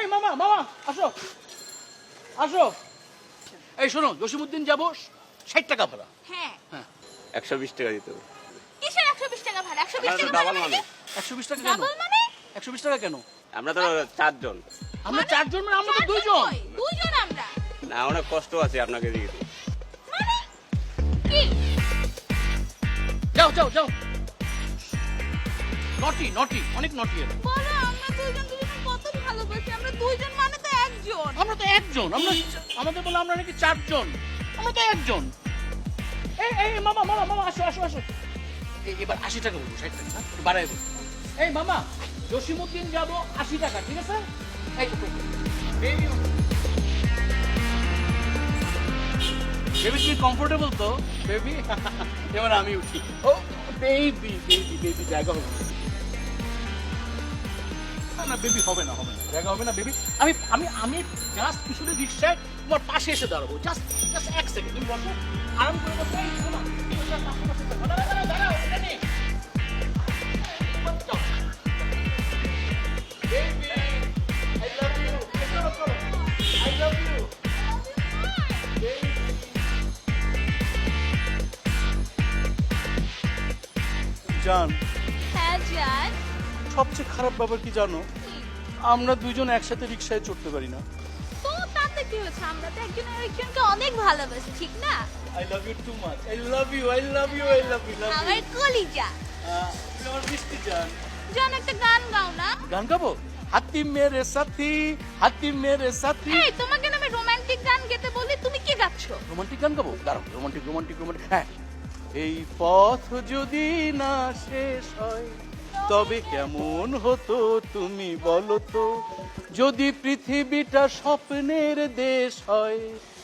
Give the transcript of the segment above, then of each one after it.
এই মামা মামা আসো আসো। এই শোনো, জসিমউদ্দিন যাবো, 60 টাকা ভাড়া। হ্যাঁ, 120 টাকা দিতে হবে। কিসের 120 টাকা ভাড়া? 120 আমরা তো টাকা ডাবল মানে? মানুষ। 120 টাকা কেন? ডাবল মানে? 120 টাকা কেন? আমরা তো 4 জন। আমরা 4 জন, মানে আমরা তো 2 জন। দুইজন আমরা। না, অনেক কষ্ট আছে আপনাকে দিয়ে। মানে কি? যাও যাও যাও। নটি নটি, অনেক নটি। বলো, আমরা দুইজন দুজনের কত ভালোবাসি। আমরা দুইজন মানে তো একজন। আমরা তো একজন, আমরা আমাদের বলে আমরা নাকি 4 জন, আমরা তো একজন। এই এই মামা মামা মামা আসো আসো আসো। এবার 80 টাকা বলবো, 60 টাকা একটু বাড়াই বলবো। এই মামা, জসিমউদ্দিন যাব 80 টাকা, ঠিক আছে? এই তো বেবি বেবি তুমি কমফোর্টেবল তো বেবি? এবার আমি উঠি। ও বেবি বেবি বেবি, জায়গা হবে না বেবি, হবে না হবে না, জায়গা হবে না বেবি। আমি আমি আমি জাস্ট পিছনে রিক্সায় তোমার পাশে এসে দাঁড়াবো, জাস্ট জাস্ট 1 সেকেন্ড। তুমি বসো, আরাম করে বসো। এই শোনো, দাঁড়াও দাঁড়াও দাঁড়াও, এটা নেই। Baby, I love you. চলো চলো, I love you. Baby. জান, হ্যাঁ জান। সবচেয়ে খারাপ ব্যাপার কি জানো? আমরা দুইজন একসাথে রিক্সায় চড়তে পারি না। তো তাতে কি হয়েছে? আমরা তো একজন আরেকজনকে অনেক ভালোবাসি, ঠিক না? I love you too much. I love you, I love you, I love you, love you. আমার কলিজা। তুমি আমার মিষ্টি জান। জান, একটা গান গাও না। গান গাবো? হাতি মেরে সাথী, হাতি মেরে সাথী। এই, তোমাকে না আমি রোমান্টিক গান গেতে বলি, তুমি কি গাচ্ছো? রোমান্টিক গান গাবো? দাঁড়াও, রোমান্টিক রোমান্টিক রোমান্টিক। হ্যাঁ, এই পথ যদি না শেষ হয় তবে কেমন হতো তুমি বলো তো, যদি পৃথিবীটা স্বপ্নের দেশ হয়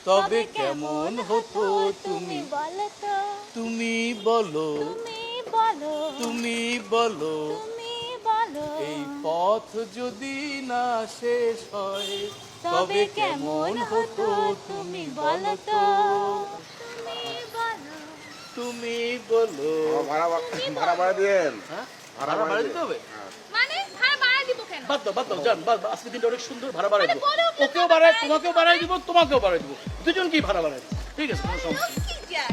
তবে কেমন হতো তুমি বলো তো, তুমি বলো, তুমি বলো, তুমি বলো। তুমি বলো, এই পথ যদি না শেষ হয় তবে কেমন হতো তুমি বলো তো, তুমি বলো। তুমি বলো। ভাড়া ভাড়া দিয়েন। হ্যাঁ, ভাড়া বাড়াই দিতে হবে? মানে ভাড়া বাড়ায় দিব কেন? বাদ দাও বাদ দাও, জান বাদ দাও। আজকে দিনটা অনেক সুন্দর, ভাড়া বাড়াই দিব। বলো, ওকেও বাড়াই, তোমাকেও বাড়াই দিব, তোমাকেও বাড়াই দিব, দুজনকেই ভাড়া বাড়াই দিব। ঠিক আছে, কোনো সমস্যা নেই। কি যায়?